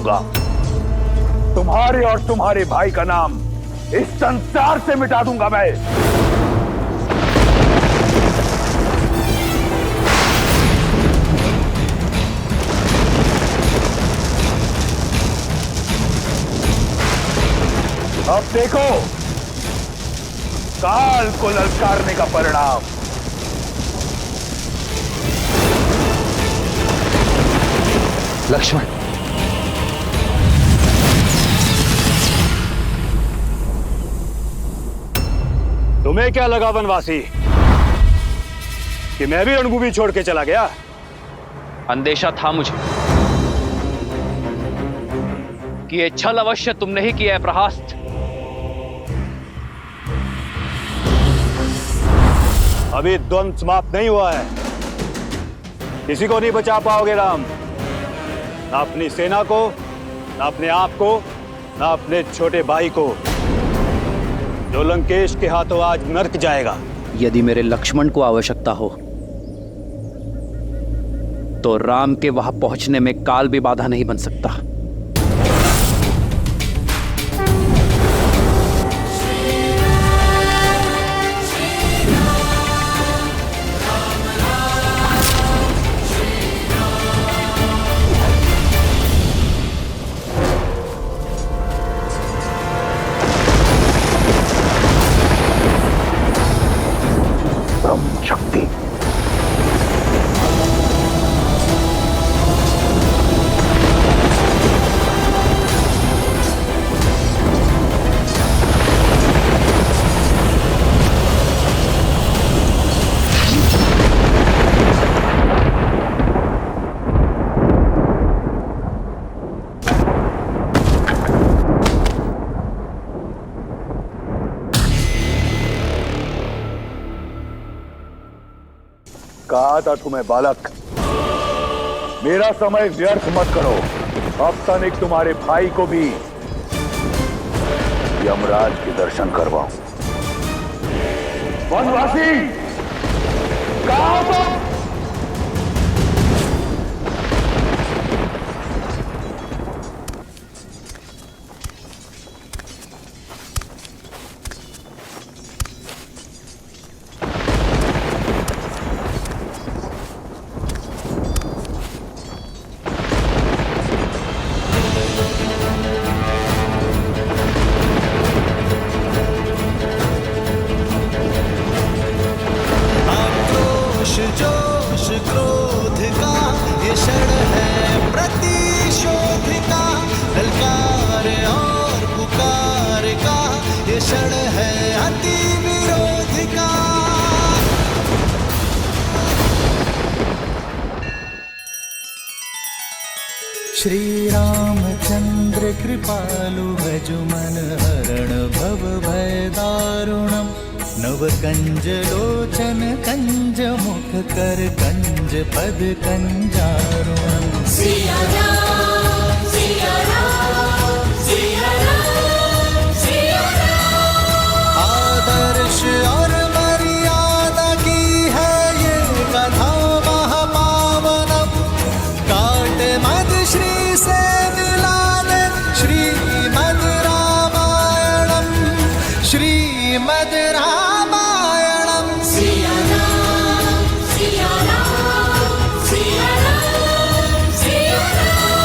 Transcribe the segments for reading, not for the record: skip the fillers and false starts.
दूंगा। तुम्हारे और तुम्हारे भाई का नाम इस संसार से मिटा दूंगा मैं। अब देखो काल को ललकारने का परिणाम। लक्ष्मण, तुम्हें क्या लगा वनवासी कि मैं भी रणभूमि छोड़ के चला गया? अंदेशा था मुझे कि ये छल अवश्य तुमने ही किया है प्रहास्त। अभी द्वंद्व समाप्त नहीं हुआ है। किसी को नहीं बचा पाओगे राम, ना अपनी सेना को, ना अपने आप को, ना अपने छोटे भाई को, जो लंकेश के हाथों आज नर्क जाएगा। यदि मेरे लक्ष्मण को आवश्यकता हो तो राम के वहां पहुंचने में काल भी बाधा नहीं बन सकता। शक्ति कहा था तुम्हें बालक, मेरा समय व्यर्थ मत करो। अब तनिक तुम्हारे भाई को भी यमराज के दर्शन करवाओ। वनवासी कहा तुम? जोश क्रोध का ये क्षण है प्रतिशोध का, ललकार और पुकार का ये क्षण है अति विरोध का। श्री रामचंद्र कृपालु भजुमन हरण भव भय दारुणम, नव कंज लोचन कंज मुख कर कंज पद कंजारुणम। सिया राम सिया राम सिया राम सिया राम। आदर्श और मर्यादा की है ये कथा महापावनम, काट मद श्री से मिला दे श्रीमद रामायणम, श्रीमद रामायणम। सिया राम सिया राम सिया राम सिया राम।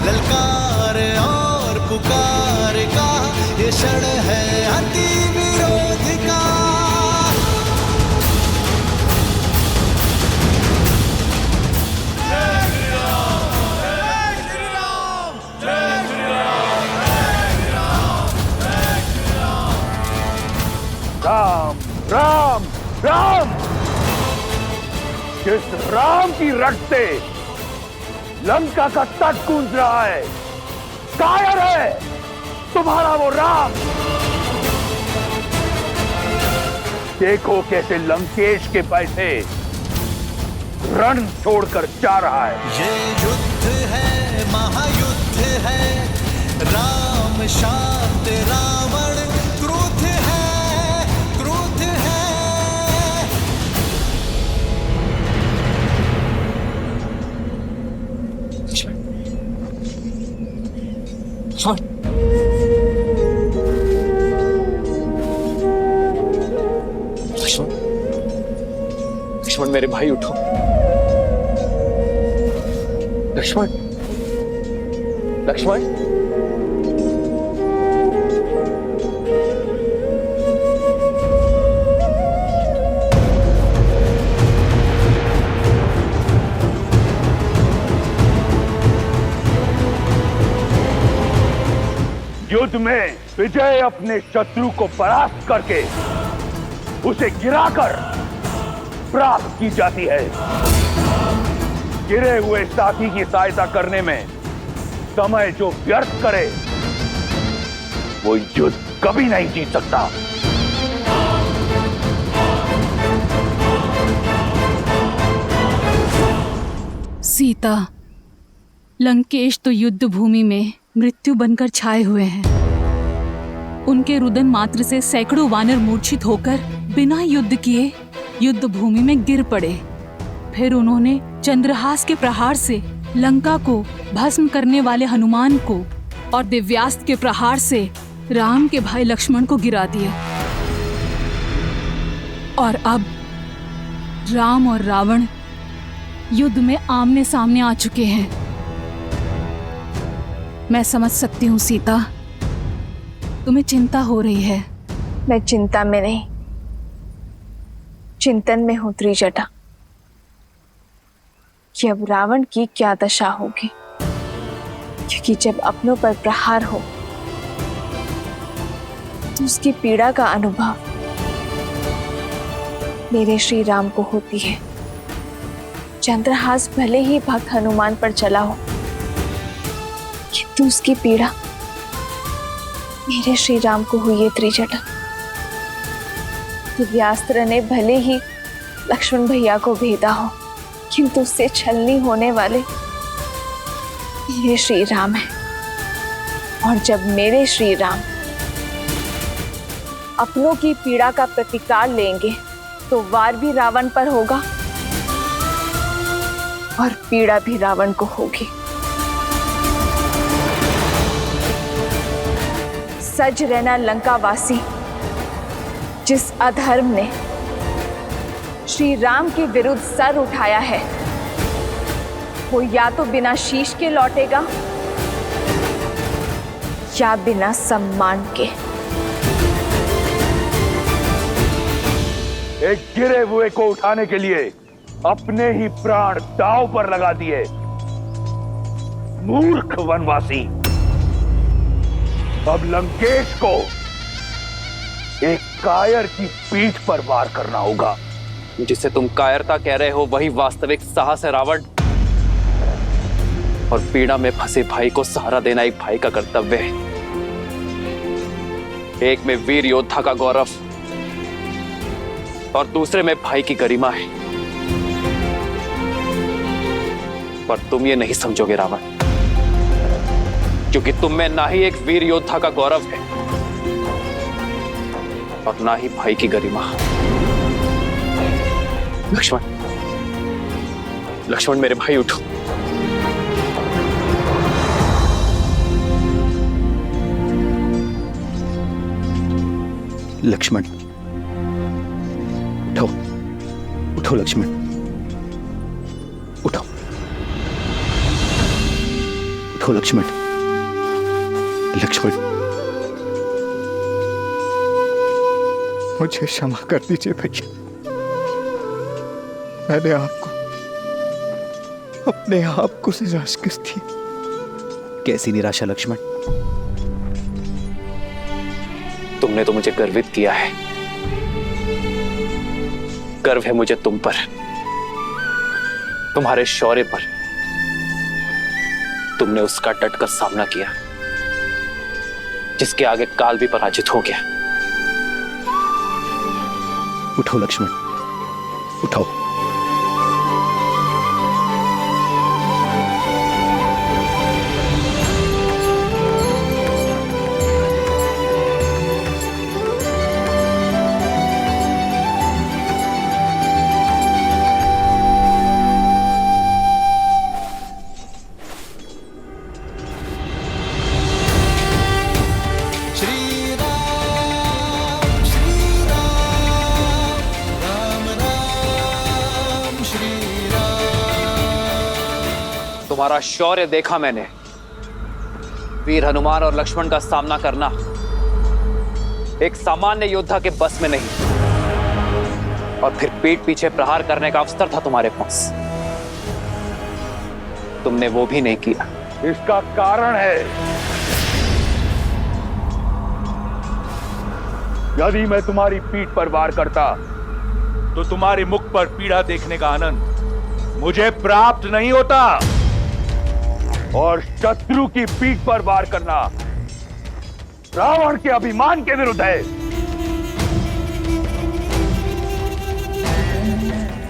ललकार और पुकार का ये क्षण है अति विरोध का। राम राम राम, जिस राम की रट से लंका का तट गूंज रहा है, कायर है तुम्हारा वो राम। देखो कैसे लंकेश के पैसे रण छोड़कर जा रहा है। ये युद्ध है, महायुद्ध है, राम शांत रावण क्रुद्ध है, क्रुद्ध है। लक्ष्मण मेरे भाई उठो। लक्ष्मण, लक्ष्मण, युद्ध में विजय अपने शत्रु को परास्त करके उसे गिराकर प्राप्त की जाती है। गिरे हुए साथी की सहायता करने में समय जो व्यर्थ करे वो युद्ध कभी नहीं जीत सकता। सीता, लंकेश तो युद्ध भूमि में मृत्यु बनकर छाए हुए हैं। उनके रुदन मात्र से सैकड़ों वानर मूर्छित होकर बिना युद्ध किए युद्ध भूमि में गिर पड़े। फिर उन्होंने चंद्रहास के प्रहार से लंका को भस्म करने वाले हनुमान को और दिव्यास्त्र के प्रहार से राम के भाई लक्ष्मण को गिरा दिया। और अब राम और रावण युद्ध में आमने सामने आ चुके हैं। मैं समझ सकती हूँ सीता, तुम्हें चिंता हो रही है। मैं चिंता में नहीं, चिंतन में हूं त्रिजटा कि अब रावण की क्या दशा होगी। क्योंकि जब अपनों पर प्रहार हो तो उसकी पीड़ा का अनुभव मेरे श्री राम को होती है। चंद्रहास भले ही भक्त हनुमान पर चला हो, किंतु उसकी पीड़ा मेरे श्री राम को हुई है त्रिजटा। दिव्यास्त्र ने भले ही लक्ष्मण भैया को भेदा हो, किंतु उससे छलनी होने वाले मेरे श्री राम है। और जब मेरे श्री राम अपनों की पीड़ा का प्रतिकार लेंगे तो वार भी रावण पर होगा और पीड़ा भी रावण को होगी। सज रहना लंकावासी, जिस अधर्म ने श्री राम के विरुद्ध सर उठाया है, वो या तो बिना शीश के लौटेगा या बिना सम्मान के। एक गिरे हुए को उठाने के लिए अपने ही प्राण दांव पर लगा दिए। मूर्ख वनवासी, अब लंकेश को एक कायर की पीठ पर वार करना होगा। जिसे तुम कायरता कह रहे हो वही वास्तविक साहस है रावण। और पीड़ा में फंसे भाई को सहारा देना एक भाई का कर्तव्य है। एक में वीर योद्धा का गौरव और दूसरे में भाई की गरिमा है। पर तुम ये नहीं समझोगे रावण, क्योंकि तुम में ना ही एक वीर योद्धा का गौरव है और ना ही भाई की गरिमा। लक्ष्मण, लक्ष्मण मेरे भाई उठो। लक्ष्मण उठो, उठो लक्ष्मण, उठो, उठो। उठो लक्ष्मण। लक्ष्मण, मुझे क्षमा कर दीजिए भैया। मैंने आपको अपने आप को निराश कर दी। कैसी निराशा लक्ष्मण? तुमने तो मुझे गर्वित किया है। गर्व है मुझे तुम पर, तुम्हारे शौर्य पर। तुमने उसका डटकर सामना किया जिसके आगे काल भी पराजित हो गया। उठो लक्ष्मण, उठो। तुम्हारा शौर्य देखा मैंने। वीर हनुमान और लक्ष्मण का सामना करना एक सामान्य योद्धा के बस में नहीं, और फिर पीठ पीछे प्रहार करने का अवसर था तुम्हारे पास, तुमने वो भी नहीं किया। इसका कारण है, यदि मैं तुम्हारी पीठ पर वार करता तो तुम्हारे मुख पर पीड़ा देखने का आनंद मुझे प्राप्त नहीं होता। और शत्रु की पीठ पर वार करना रावण के अभिमान के विरुद्ध है।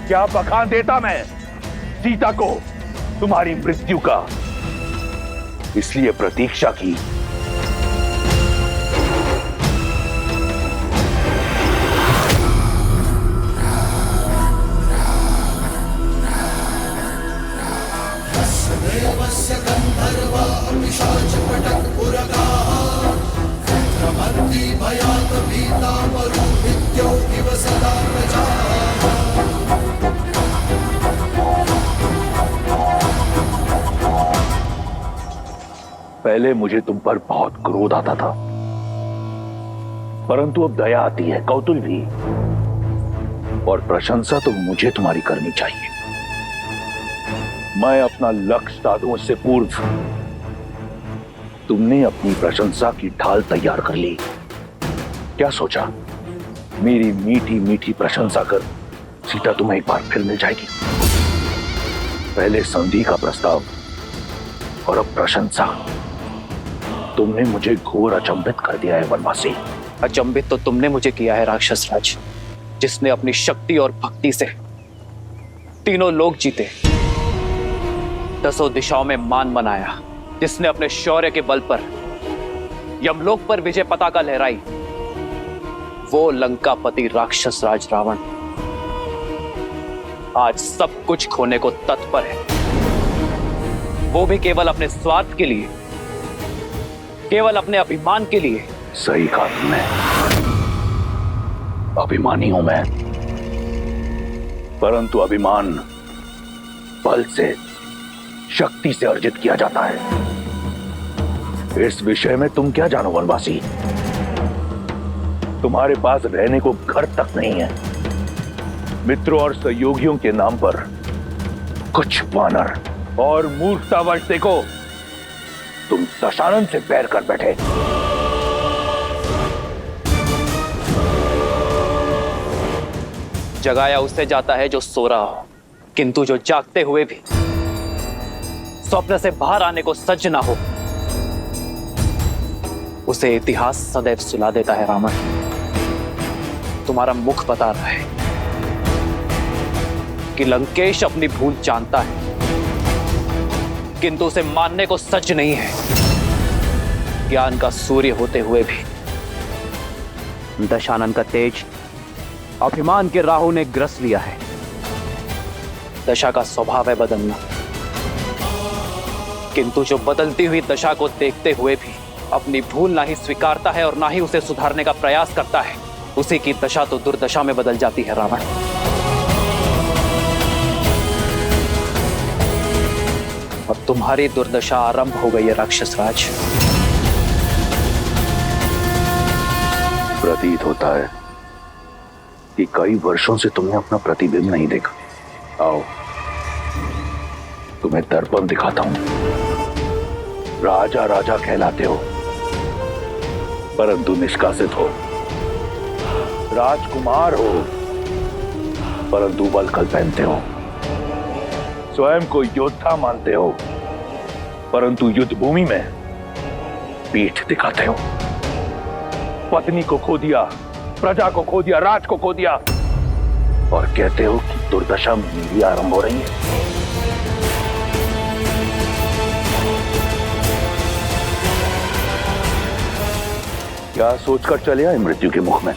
क्या बखान देता मैं सीता को तुम्हारी मृत्यु का, इसलिए प्रतीक्षा की। पहले मुझे तुम पर बहुत क्रोध आता था, परंतु अब दया आती है, कौतूहल भी, और प्रशंसा तो मुझे तुम्हारी करनी चाहिए। मैं अपना लक्ष्य साधूं से पूर्व तुमने अपनी प्रशंसा की ढाल तैयार कर ली। क्या सोचा मेरी मीठी मीठी प्रशंसा कर सीता तुम्हें एक बार फिर मिल जाएगी? पहले संधि का प्रस्ताव और अब प्रशंसा। तुमने मुझे घोर अचंभित कर दिया है वनवासी। अचंभित तो तुमने मुझे किया है राक्षस राज, जिसने अपनी शक्ति और भक्ति से तीनों लोक जीते, 10 दिशाओं में मान बनाया, जिसने अपने शौर्य के बल पर यमलोक पर विजय पताका लहराई। वो लंकापति राक्षस राज रावण आज सब कुछ खोने को तत्पर है, वो भी केवल अपने स्वार्थ के लिए, केवल अपने अभिमान के लिए। सही कहा तुमने, अभिमानी हूं मैं, परंतु अभिमान बल से, शक्ति से अर्जित किया जाता है। इस विषय में तुम क्या जानो वनवासी? तुम्हारे पास रहने को घर तक नहीं है। मित्रों और सहयोगियों के नाम पर कुछ वानर और मूर्खतावश देखो तुम दशानन से बैर कर बैठे। जगाया उससे जाता है जो सो रहा हो, किंतु जो जागते हुए भी स्वप्न से बाहर आने को सज्ज ना हो, उसे इतिहास सदैव सुला देता है। रावण, तुम्हारा मुख बता रहा है कि लंकेश अपनी भूल जानता है, किंतु उसे मानने को सज्ज नहीं है। ज्ञान का सूर्य होते हुए भी दशानन का तेज अभिमान के राहु ने ग्रस लिया है। दशा का स्वभाव है बदलना, किंतु जो बदलती हुई दशा को देखते हुए भी अपनी भूल ना ही स्वीकारता है और ना ही उसे सुधारने का प्रयास करता है, उसी की दशा तो दुर्दशा में बदल जाती है। रावण, और तुम्हारी दुर्दशा आरंभ हो गई है राक्षस राज। प्रतीत होता है कि कई वर्षों से तुमने अपना प्रतिबिंब नहीं देखा। आओ, तुम्हें दर्पण दिखाता हूं। राजा राजा कहलाते हो, परंतु निष्कासित हो। राजकुमार हो, परंतु वल्कल पहनते हो। स्वयं को योद्धा मानते हो, परंतु युद्ध भूमि में पीठ दिखाते हो। पत्नी को खो दिया, प्रजा को खो दिया, राज को खो दिया, और कहते हो कि दुर्दशा मेरी आरंभ हो रही है। क्या सोचकर चले आए मृत्यु के मुख में?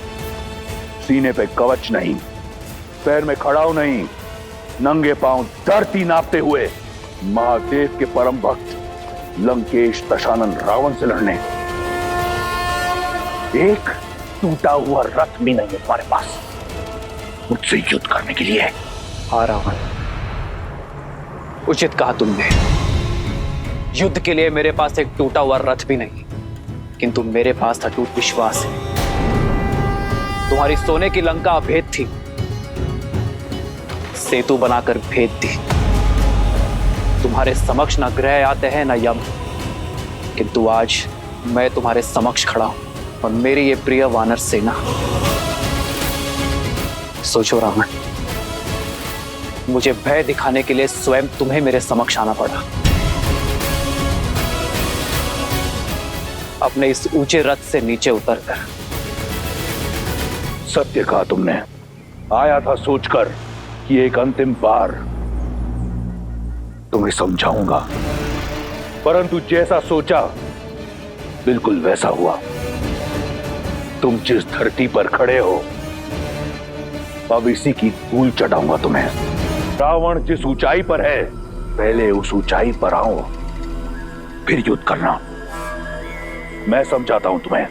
सीने पे कवच नहीं, पैर में खड़ाऊ नहीं, नंगे पांव धरती नापते हुए महादेव के परम भक्त लंकेश दशानन रावण से लड़ने। एक टूटा हुआ रथ भी नहीं है तुम्हारे पास मुझसे युद्ध करने के लिए। हाँ रावण, उचित कहा तुमने। युद्ध के लिए मेरे पास एक टूटा हुआ रथ भी नहीं, किंतु मेरे पास अटूट विश्वास है। तुम्हारी सोने की लंका अभेद थी, सेतु बनाकर भेद दी। तुम्हारे समक्ष न ग्रह आते हैं न यम, किंतु आज मैं तुम्हारे समक्ष खड़ा हूं और मेरी ये प्रिय वानर सेना। सोचो रावण, मुझे भय दिखाने के लिए स्वयं तुम्हें मेरे समक्ष आना पड़ा। अपने इस ऊंचे रथ से नीचे उतरकर। सत्य कहा तुमने। आया था सोचकर कि एक अंतिम बार तुम्हें समझाऊंगा, परंतु जैसा सोचा बिल्कुल वैसा हुआ। तुम जिस धरती पर खड़े हो, अब इसी की धूल चढ़ाऊंगा तुम्हें। रावण जिस ऊंचाई पर है, पहले उस ऊंचाई पर आओ, फिर युद्ध करना। मैं समझाता हूं तुम्हें।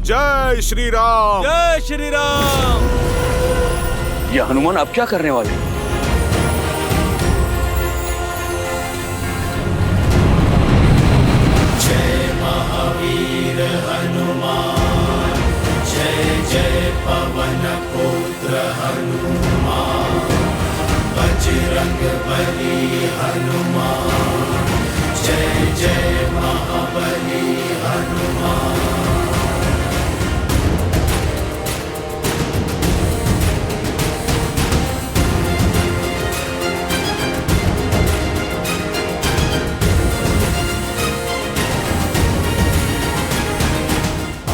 जय श्री राम। जय श्री राम। ये हनुमान अब क्या करने वाले? जय महावीर हनुमान, जय जय पवन पुत्र हनुमान, बजरंग बली हनुमान, जय जय महाबली हनुमान।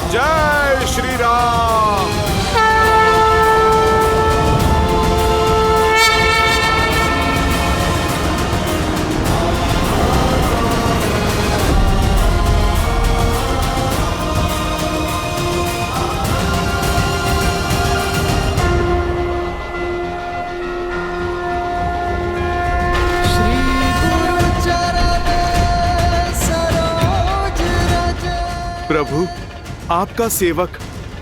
जय श्री राम। प्रभु, आपका सेवक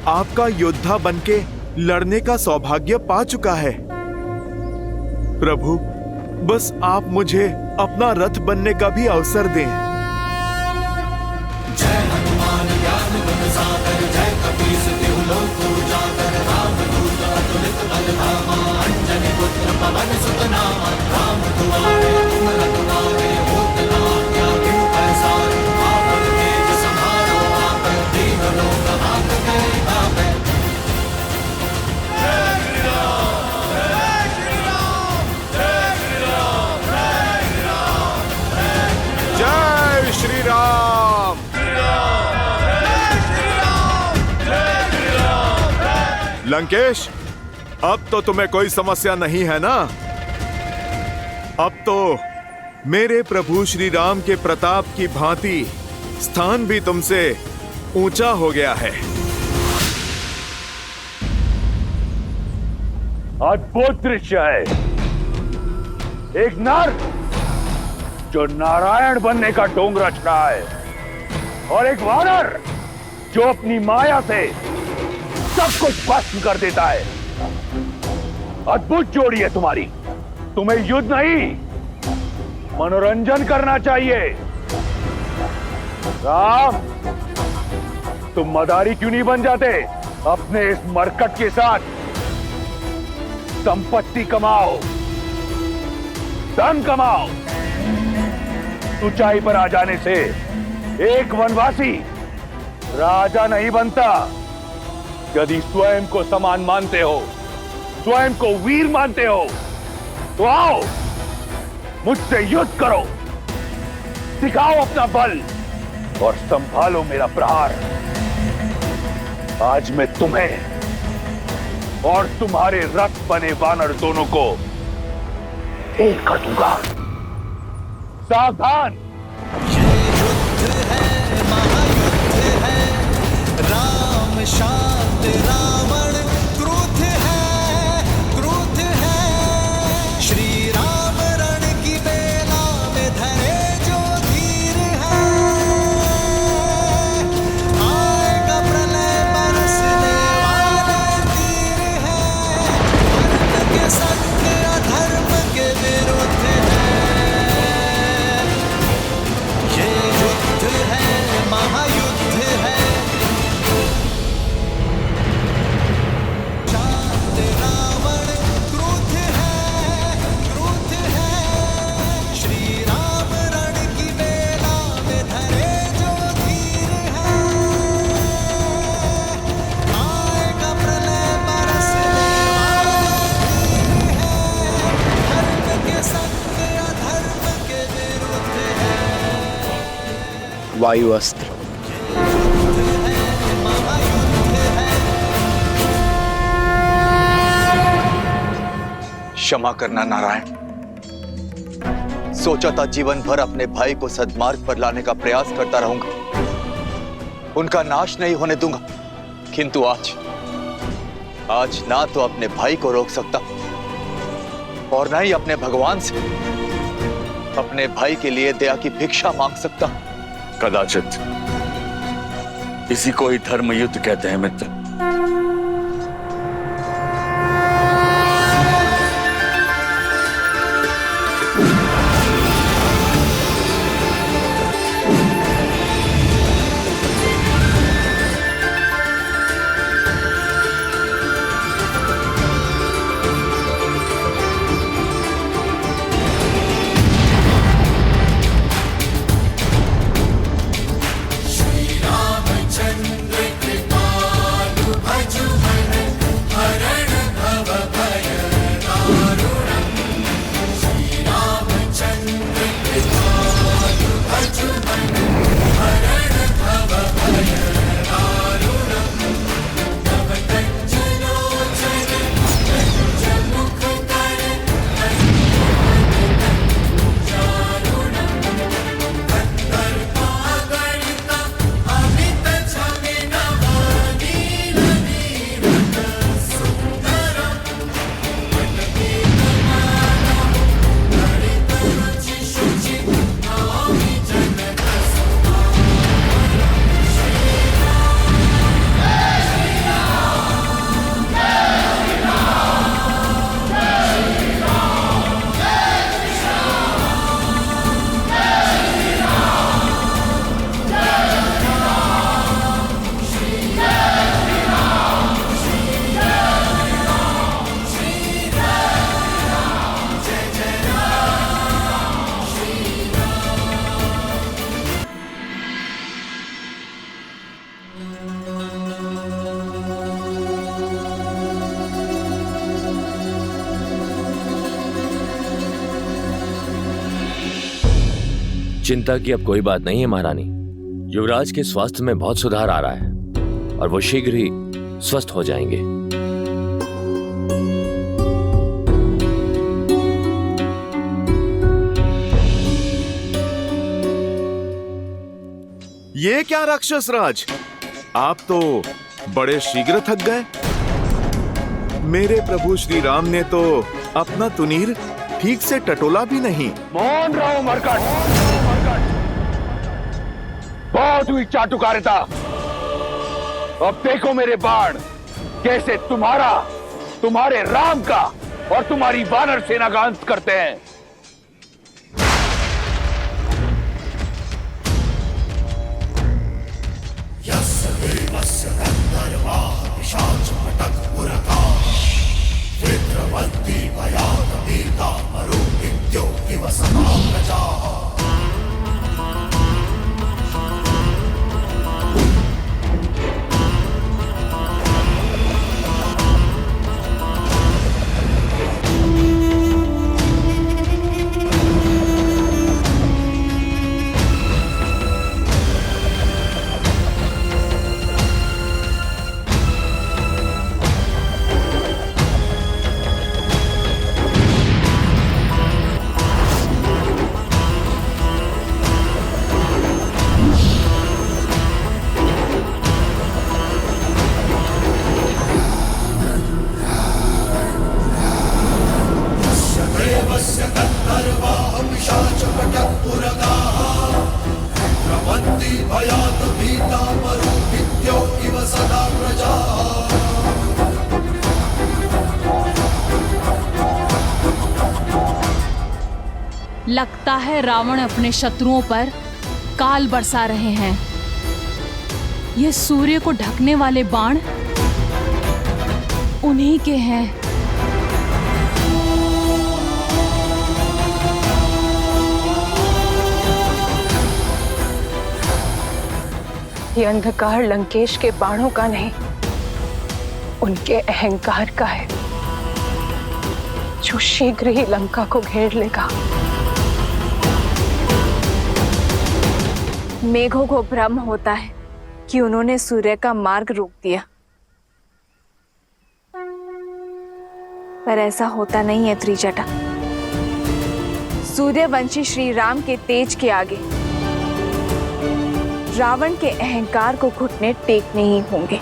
आपका योद्धा बनके लड़ने का सौभाग्य पा चुका है। प्रभु, बस आप मुझे अपना रथ बनने का भी अवसर दें। जय हनुमान ज्ञान गुण सागर, जय कपीस तिहु लोक उजागर, रामदूत अतुलित बल धामा, अंजनी पुत्र पवन सुत नामा, राम दुआरे तुम रखवारे, होत न आज्ञा बिनु पैसारे, आपन तेज समारो आपन, दीन लोक हांकते तापे। जय श्री राम, जय श्री राम, जय श्री राम, जय श्री राम, जय श्री राम। लंकेश, अब तो तुम्हें कोई समस्या नहीं है ना? अब तो मेरे प्रभु श्री राम के प्रताप की भांति स्थान भी तुमसे ऊंचा हो गया है। अद्भुत दृश्य है। एक नर जो नारायण बनने का ढोंग रच रहा है और एक वानर जो अपनी माया से सब कुछ भस्म कर देता है। अद्भुत जोड़ी है तुम्हारी। तुम्हें युद्ध नहीं, मनोरंजन करना चाहिए। राम, तुम मदारी क्यों नहीं बन जाते? अपने इस मरकट के साथ संपत्ति कमाओ, धन कमाओ। ऊंचाई पर आ जाने से एक वनवासी राजा नहीं बनता। यदि स्वयं को समान मानते हो, स्वयं को वीर मानते हो, तो आओ मुझसे युद्ध करो, दिखाओ अपना बल और संभालो मेरा प्रहार। आज मैं तुम्हें और तुम्हारे रथ बने वानर दोनों को एक कर दूंगा। सावधान। ये युद्ध है, महायुद्ध है, राम शांत रावण क्रुद्ध है, श्री राम रण की बेला में धरे जो धीर है। आएगा प्रलय बरसने वाले तीर है, धर्म के संग अधर्म के विरुद्ध है। ये युद्ध है, महायुद्ध है, शांत रावण क्रुद्ध है, श्री राम रण की बेला में धरे जो धीर है। आएगा प्रलय बरसने वाले तीर है, धर्म के संग अधर्म के विरुद्ध है। वायु अस्त्र। क्षमा करना नारायण। सोचा था जीवन भर अपने भाई को सद्मार्ग पर लाने का प्रयास करता रहूंगा, उनका नाश नहीं होने दूंगा, किंतु आज ना तो अपने भाई को रोक सकता और ना ही अपने भगवान से अपने भाई के लिए दया की भिक्षा मांग सकता। कदाचित इसी को ही धर्म युद्ध कहते हैं मित्र। चिंता की अब कोई बात नहीं है महारानी। युवराज के स्वास्थ्य में बहुत सुधार आ रहा है और वो शीघ्र ही स्वस्थ हो जाएंगे। ये क्या राक्षस राज, आप तो बड़े शीघ्र थक गए। मेरे प्रभु श्री राम ने तो अपना तुनीर ठीक से टटोला भी नहीं। मौन रहो मरकट। बहुत हुई चाटुकारिता। अब देखो मेरे बाण कैसे तुम्हारा, तुम्हारे राम का और तुम्हारी वानर सेना का अंत करते हैं। लगता है रावण अपने शत्रुओं पर काल बरसा रहे हैं। ये सूर्य को ढकने वाले बाण उन्हीं के हैं। ये अंधकार लंकेश के बाणों का नहीं, उनके अहंकार का है, जो शीघ्र ही लंका को घेर लेगा। मेघों को भ्रम होता है कि उन्होंने सूर्य का मार्ग रोक दिया, पर ऐसा होता नहीं है त्रिजटा। सूर्यवंशी श्री राम के तेज के आगे रावण के अहंकार को घुटने टेकने ही होंगे।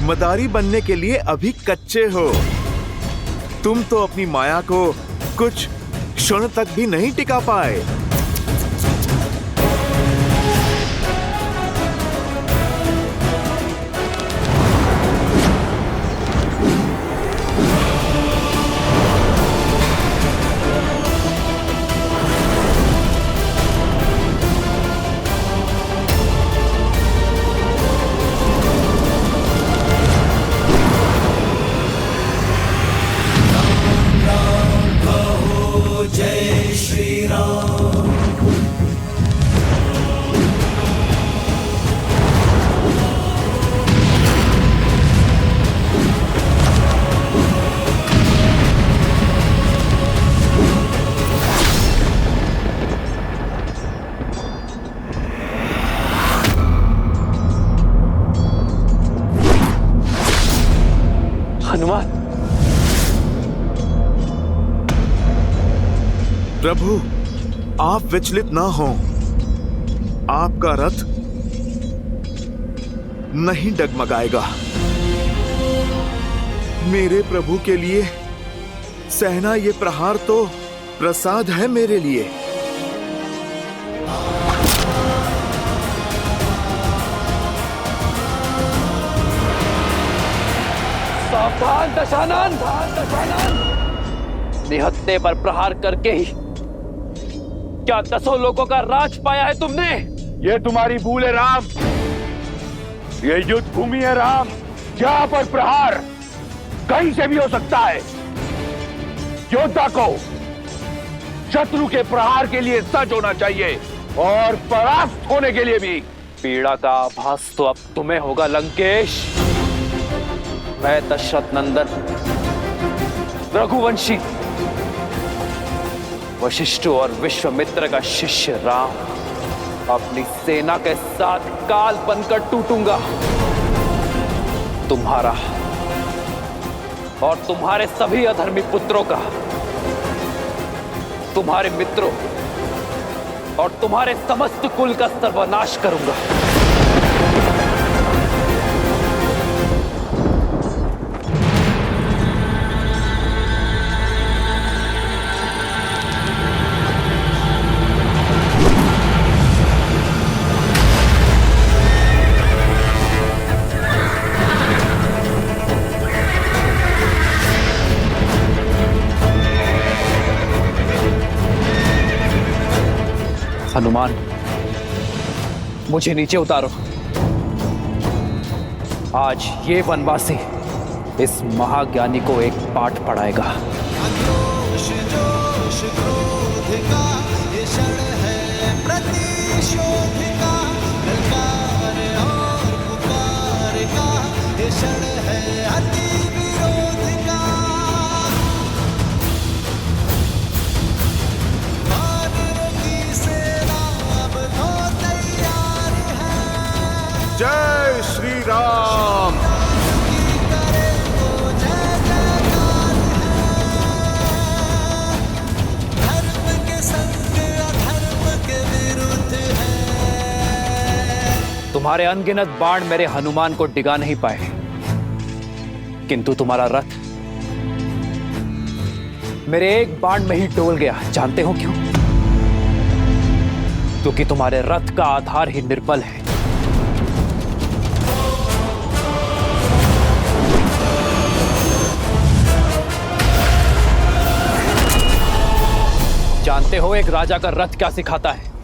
मदारी बनने के लिए अभी कच्चे हो। तुम तो अपनी माया को कुछ क्षण तक भी नहीं टिका पाए। जय श्री राम। हनुमान, प्रभु आप विचलित ना हो। आपका रथ नहीं डगमगाएगा। मेरे प्रभु के लिए सहना ये प्रहार तो प्रसाद है मेरे लिए। सावधान दशानन, निहत्ते पर प्रहार करके ही क्या 10 लोगों का राज पाया है तुमने? ये तुम्हारी भूल है राम। ये युद्ध भूमि है राम। यहाँ पर प्रहार कहीं से भी हो सकता है। योद्धा को शत्रु के प्रहार के लिए सज्ज होना चाहिए और परास्त होने के लिए भी। पीड़ा का आभास तो अब तुम्हें होगा लंकेश। मैं दशरथ नंदन रघुवंशी वशिष्ठ और विश्वामित्र का शिष्य राम अपनी सेना के साथ काल बनकर टूटूंगा। तुम्हारा और तुम्हारे सभी अधर्मी पुत्रों का, तुम्हारे मित्रों और तुम्हारे समस्त कुल का सर्वनाश करूंगा। हनुमान, मुझे नीचे उतारो। आज ये वनवासी इस महाज्ञानी को एक पाठ पढ़ाएगा। जोश जोश क्रोध का ये क्षण है प्रतिशोध का, ललकार और पुकार का ये क्षण है अति विरोध का। वानरों की सेना अब तो तैयार है। जय श्री राम। तुम्हारे अनगिनत बाण मेरे हनुमान को डिगा नहीं पाए, किंतु तुम्हारा रथ मेरे एक बाण में ही डोल गया। जानते हो क्यों? क्योंकि तुम्हारे रथ का आधार ही निर्बल है। जानते हो एक राजा का रथ क्या सिखाता है?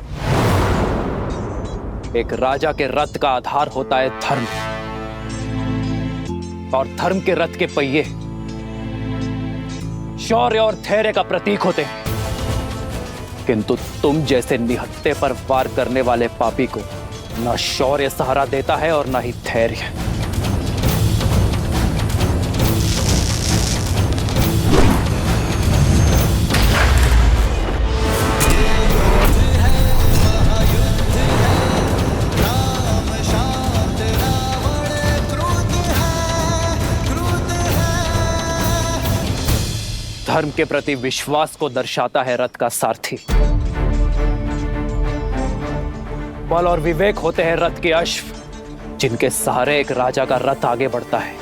एक राजा के रथ का आधार होता है धर्म, और धर्म के रथ के पहिए शौर्य और धैर्य का प्रतीक होते हैं। किंतु तुम जैसे निहत्ते पर वार करने वाले पापी को ना शौर्य सहारा देता है और ना ही धैर्य। धर्म के प्रति विश्वास को दर्शाता है रथ का सारथी। बल और विवेक होते हैं रथ के अश्व, जिनके सहारे एक राजा का रथ आगे बढ़ता है।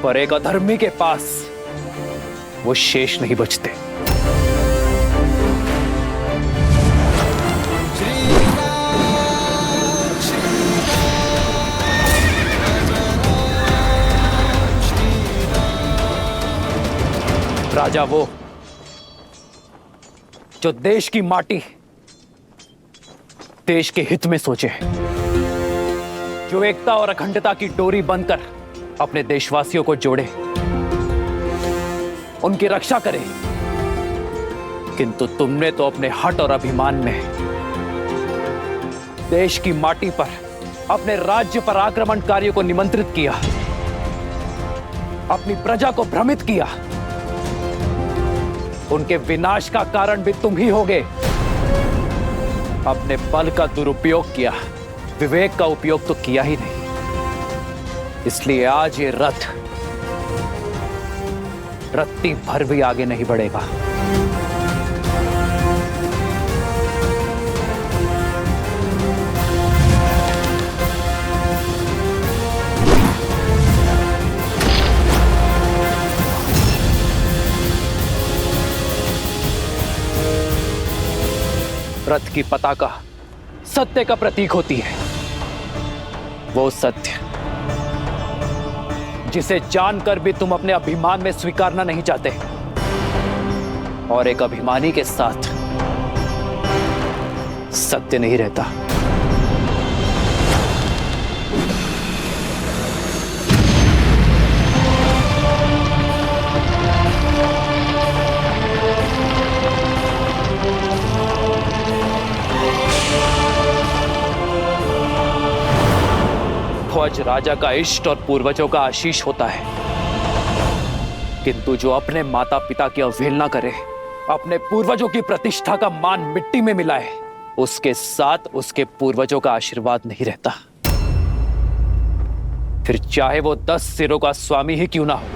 पर एक अधर्मी के पास वो शेष नहीं बचते। राजा वो जो देश की माटी, देश के हित में सोचे, जो एकता और अखंडता की डोरी बनकर अपने देशवासियों को जोड़े, उनकी रक्षा करे। किंतु तुमने तो अपने हठ और अभिमान में देश की माटी पर अपने राज्य पर आक्रमणकारियों को निमंत्रित किया, अपनी प्रजा को भ्रमित किया। उनके विनाश का कारण भी तुम ही होगे। अपने बल का दुरुपयोग किया, विवेक का उपयोग तो किया ही नहीं। इसलिए आज ये रथ रत्ती भर भी आगे नहीं बढ़ेगा। रथ की पताका सत्य का प्रतीक होती है। वो सत्य जिसे जानकर भी तुम अपने अभिमान में स्वीकारना नहीं चाहते, और एक अभिमानी के साथ सत्य नहीं रहता। ध्वज राजा का इष्ट और पूर्वजों का आशीष होता है, किंतु जो अपने माता पिता की अवहेलना करे, अपने पूर्वजों की प्रतिष्ठा का मान मिट्टी में मिलाए, उसके साथ उसके पूर्वजों का आशीर्वाद नहीं रहता। फिर चाहे वो 10 सिरों का स्वामी ही क्यों ना हो।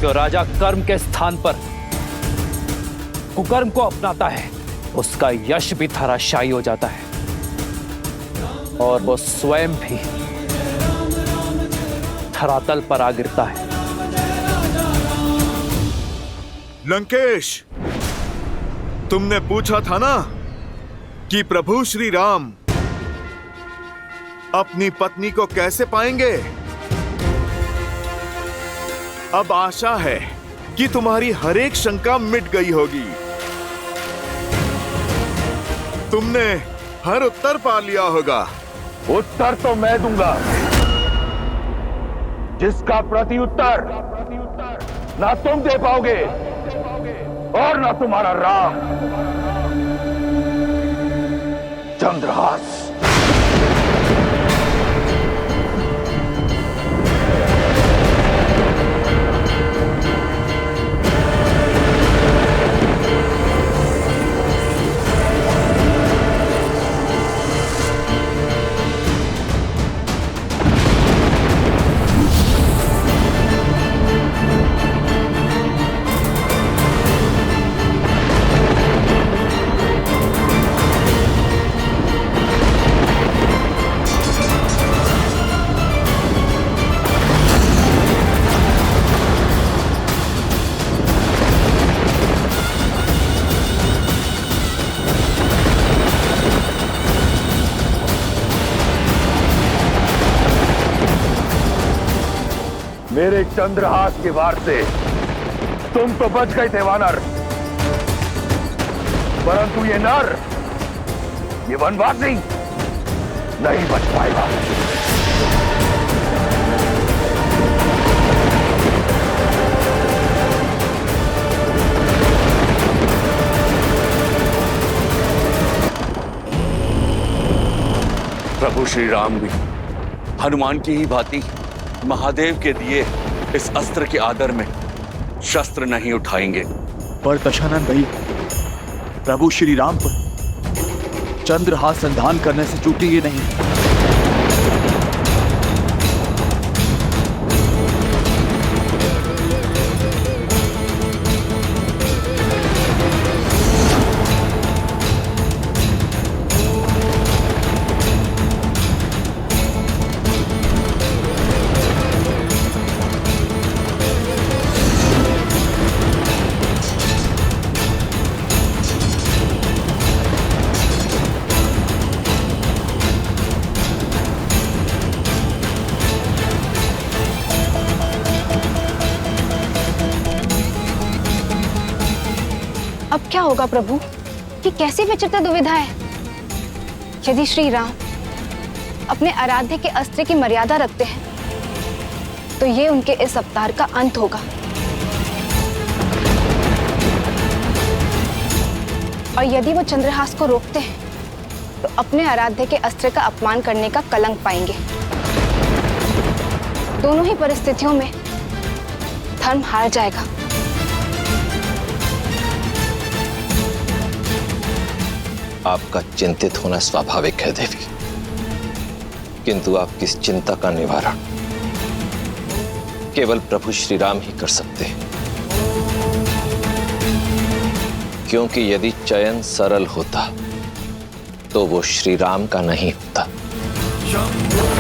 जो राजा कर्म के स्थान पर कुकर्म को अपनाता है, उसका यश भी धराशायी हो जाता है और वो स्वयं भी धरातल पर आ गिरता है। लंकेश, तुमने पूछा था ना कि प्रभु श्री राम अपनी पत्नी को कैसे पाएंगे। अब आशा है कि तुम्हारी हर एक शंका मिट गई होगी। तुमने हर उत्तर पा लिया होगा। उत्तर तो मैं दूंगा, जिसका प्रति उत्तर ना तुम दे पाओगे और ना तुम्हारा राम। चंद्रहास, मेरे चंद्रहास के वार से तुम तो बच गए थे वानर, परंतु ये नर, ये वनवासी नहीं बच पाएगा। प्रभु श्री राम भी हनुमान की ही भांति महादेव के दिए इस अस्त्र के आदर में शस्त्र नहीं उठाएंगे। पर दशानन भाई, प्रभु श्री राम पर चंद्रहास संधान करने से चूकेंगे नहीं। होगा प्रभु? ये कैसी विचित्र दुविधा है। यदि श्री राम अपने आराध्य के अस्त्र की मर्यादा रखते हैं तो ये उनके इस अवतार का अंत होगा, और यदि वो चंद्रहास को रोकते हैं तो अपने आराध्य के अस्त्र का अपमान करने का कलंक पाएंगे। दोनों ही परिस्थितियों में धर्म हार जाएगा। आपका चिंतित होना स्वाभाविक है देवी, किंतु आपकी इस चिंता का निवारण केवल प्रभु श्री राम ही कर सकते हैं, क्योंकि यदि चयन सरल होता तो वो श्री राम का नहीं होता। शंभो